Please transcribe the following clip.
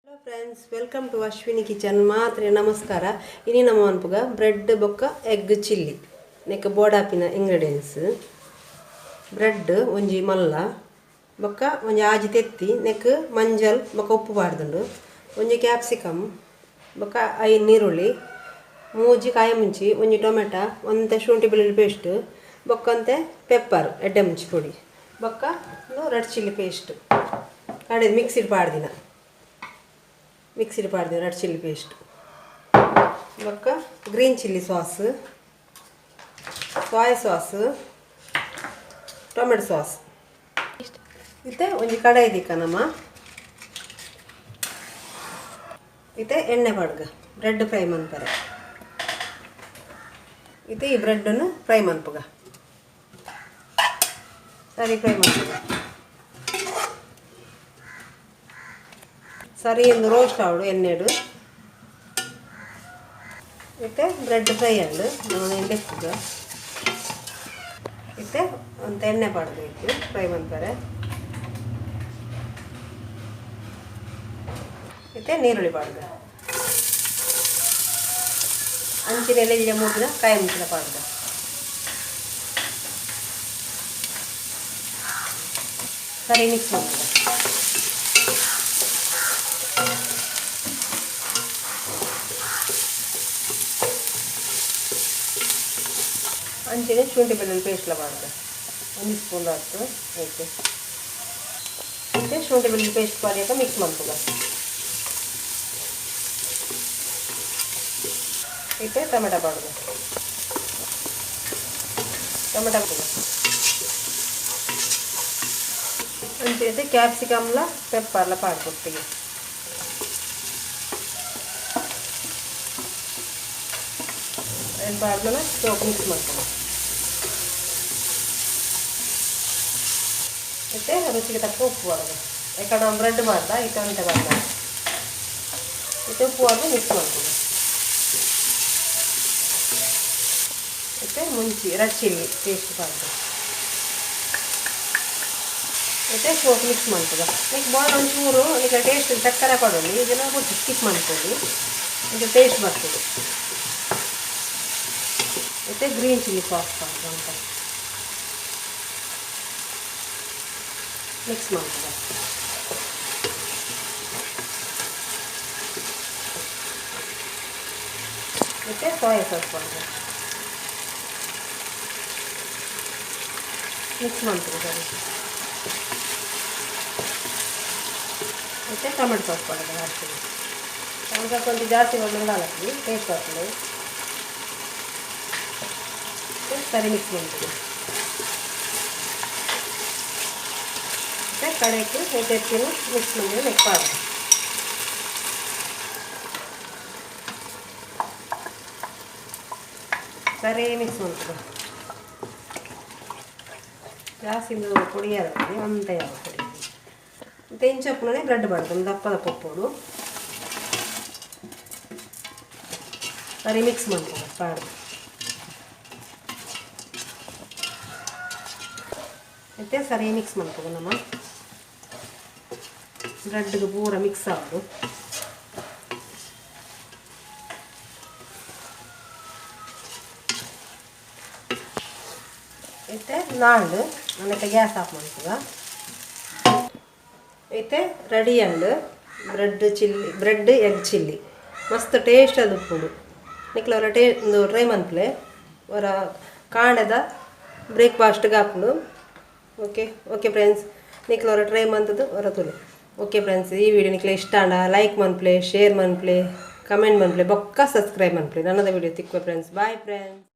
Hello friends, welcome to Ashwini kitchen. ಮಾತ್ರೆ ನಮಸ್ಕಾರ. ಇನಿ ನಮ್ಮ ಅನ್ಪುಗ ಬ್ರೆಡ್ ಬೊಕ್ಕ ಎಗ್ ಚಿಲ್ಲಿ ನೆಕ್ ಬೋಡಾಪಿನ ಇಂಗ್ರೀಡಿಯೆಂಟ್ಸ್. ಬ್ರೆಡ್ ಒಂಜಿ ಮಲ್ಲ ಬೊಕ್ಕ ಒಂಜಿ ಆಜಿ ತೆತ್ತಿ ನೆಕ್ ಮಂಜಲ್ ಬೊಕ್ಕ ಉಪ್ಪು ಪಾಡ್ದುಂಡು, ಒಂಜಿ ಕ್ಯಾಪ್ಸಿಕಮ್ ಬೊಕ್ಕ 5 ನೀರುಳ್ಳಿ, 3 ಕಾಯಿ ಮುಂಚಿ, ಒಂಜಿ ಟೊಮೆಟೊ, ಒಂತೆ ಶುಂಠಿ ಬೆಳ್ಳುಳ್ಳಿ ಪೇಸ್ಟ್ ಬೊಕ್ಕಂತೆ ಪೆಪ್ಪರ್ ಎಡ್ಡೆ ಮುಂಚಿ ಪುಡಿ ಬೊಕ್ಕ ರೆಡ್ ಚಿಲ್ಲಿ ಪೇಸ್ಟ್ ಕಡೆ ಮಿಕ್ಸಿಡ್ ಪಾಡ್ದಿನ ರೆಡ್ ಚಿಲ್ಲಿ ಪೇಸ್ಟ್ ಬೊಕ್ಕ green chilli sauce, soya sauce, tomato sauce. ಇತ್ತೆ ಒಂಜಿ ಕಡಾಯಿ ದಿಕ್ಕನಮ್ಮ ಇತ್ತೆ ಎಣ್ಣೆ ಪಾಡ್ಗ ಬ್ರೆಡ್ ಫ್ರೈ ಮನ್ಪರೆ. ಇತ್ತೆ ಈ ಬ್ರೆಡ್ಡನ್ನು ಫ್ರೈ ಮನ್ಪುಗ ಸರಿ ಫ್ರೈ ಮನ್ಪುಗ ಸರಿ ಎಂದು ರೋಸ್ಟ್ ಆವಡು ಎಣ್ಣೆಡು. ಇತ್ತೆ ಬ್ರೆಡ್ ಫ್ರೈ ಅಂಡು ನಾನು ಎಣ್ಣೆಕ್ಕುಗ ಇತ್ತೆ ಒಂದು ಎಣ್ಣೆ ಪಾಡಬೇಕು ಫ್ರೈ ಮನ್ಪರೆ. ಇತ್ತೆ ನೀರುಳ್ಳಿ ಪಾಡ್ಗ ಅಂಚಿನೆಲ್ಲ ಇಲ್ಲಿ ಮುಗಿದ ಕಾಯಿ ಮುಂಚಿನ ಪಾಡ್ಗ ಸರಿ ಮಿಕ್ಸ್ ಮಾಡ್ತದೆ. ಅಂಚಿನ ಶುಂಠಿ ಬೆಳ್ಳುಳ್ಳಿ ಪೇಸ್ಟ್ಲ ಪಾಡ್ದೆ 1 ಸ್ಪೂನ್ ಆಯ್ತು. ಆಯ್ತು ಮತ್ತೆ ಶುಂಠಿ ಬೆಳ್ಳುಳ್ಳಿ ಪೇಸ್ಟ್ ಪಾಡ್ಯಾಕ ಮಿಕ್ಸ್ ಮಾಡ್ತದ. ಇತ್ತೆ ಟೊಮೆಟೊ ಪಾಡ್ದೆ ಟೊಮೆಟೊ ಹಾಕ್ತದೆ. ಅಂಚಿನ ಕ್ಯಾಪ್ಸಿಕಮ್ಲ ಪೆಪ್ಪರ್ಲ ಪಾಡ್ಕೊಟ್ಟಿಗೆ ಪಾಡ್ಮೇಲೆ ಸೋಪ್ ಮಿಕ್ಸ್ ಮಾಡ್ಕೊಂಡು ಮತ್ತೆ ರುಚಿಗೆ ತಕ್ಕ ಉಪ್ಪು ಮಾಡೋದು. ಯಾಕಂದ್ರೆ ನಾವು ಬ್ರೆಡ್ ಮಾಡ್ದ ಇತ್ತೆ ಅಂತ ಮಾಡ್ದ ಇತ್ತೆ ಉಪ್ಪು ಹಾಕಿ ಮಿಕ್ಸ್ ಮಾಡ್ಬೋದು. ಮತ್ತೆ ಮುಂಚಿ ರೆಡ್ ಚಿಲ್ಲಿ ಪೇಸ್ಟ್ ಮಾಡ್ದು ಮತ್ತೆ ಸೋಪ್ ಮಿಕ್ಸ್ ಮಾಡ್ತದ. ಲೈಕ್ ಬಾಳ ಒಂಚೂರು ಈಗ ಟೇಸ್ಟ್ ಸಕ್ಕರೆ ಕೊಡೋದು ಇದನ್ನ ಕೊಟ್ಟು ಸ್ಕಿಪ್ ಮಾಡ್ಕೊಳ್ಳಿ, ಈಗ ಟೇಸ್ಟ್ ಬರ್ತದೆ. ಮತ್ತೆ ಗ್ರೀನ್ ಚಿಲ್ಲಿ ಸಾಸ್ ಮಾಡ್ದು ಅಂತ ಮಿಕ್ಸ್ ಮಾಡ್ತದೆ. ಮತ್ತೆ ಸೋಯಾ ಸಾಸ್ ಮಾಡ್ತದೆ ಮಿಕ್ಸ್ ಮಾಡ್ತದೆ ಸರಿ. ಮತ್ತು ಟೊಮೆಟೊ ಸಾಸ್ ಮಾಡೋದು ಹಾಕ್ತೀವಿ. ಟೊಮೆಟೊ ಕೊಂಚ ಜಾಸ್ತಿ ಬಂದಾಗ ಹಾಕ್ತೀವಿ ಟೇಸ್ಟ್ ಆಗ್ತದೆ. ಸರಿ ಮಿಕ್ಸ್ ಮಾಡ್ತೀವಿ. ಮತ್ತು ಕಡೆಗೆ ಹೆಚ್ಚಿನ ಮಿಕ್ಸ್ ಮಾಡಿ ನೆಕ್ಕಾಡು ಸರಿ ಮಿಕ್ಸ್ ಮಾಡ್ತೀವಿ. ಜಾಸ್ತಿ ಪುಡಿ ಯಾವ್ದು ಅಂತ ಯಾವ ಪುಡಿ ಮತ್ತು ಇಂಚಪ್ಪನೇ ಬ್ರೆಡ್ ಮಾಡ್ದು ಒಂದು ದಪ್ಪದ ಪಪ್ಪೋಡು ಸರಿ ಮಿಕ್ಸ್ ಮಾಡ್ತೀವಿ ಪಾಡು. ಮತ್ತೆ ಸರಿ ಮಿಕ್ಸ್ ಮಾಡ್ತೀವಿ ನಮ್ಮ ಬ್ರೆಡ್ಗೆ ಪೂರ ಮಿಕ್ಸ್ ಆಗೋದು. ಮತ್ತೆ ನಾಳು ನನಗೆ ಗ್ಯಾಸ್ ಆಫ್ ಮಾಡ್ತೀವ. అయితే ready and bread egg chilli ಮಸ್ತ್ ಟೇಸ್ಟ್ ಅದು ಉಪ್ಪುಡು. ನಿಕ್ಲ ಅವರ ಒಂದು ಟ್ರೈ ಮನ್ಪ್ಲೆ ಅವರ ಕಾಂಡದ ಬ್ರೇಕ್ಫಾಸ್ಟ್ಗೆ ಹಾಕೊಂಡು ಓಕೆ ಫ್ರೆಂಡ್ಸ್ ನಿಕ್ಲ ಅವರ ಟ್ರೈ ಮಂತದ್ದು ಅವರ ತುಳು. ಓಕೆ ಫ್ರೆಂಡ್ಸ್, ಈ ವಿಡಿಯೋ ನಿಕ್ಲ ಇಷ್ಟ ಅಂಡ ಲೈಕ್ ಮನ್ಪ್ಲೆ, ಶೇರ್ ಮನ್ಪ್ಲೆ, ಕಮೆಂಟ್ ಮನ್ಪ್ಲೆ, ಬೊಕ್ಕ ಸಬ್ಸ್ಕ್ರೈಬ್ ಮನ್ಪ್ಲೆ. ನನ್ನದ ವಿಡಿಯೋ ತಿಕ್ಕುವ ಫ್ರೆಂಡ್ಸ್. Bye friends.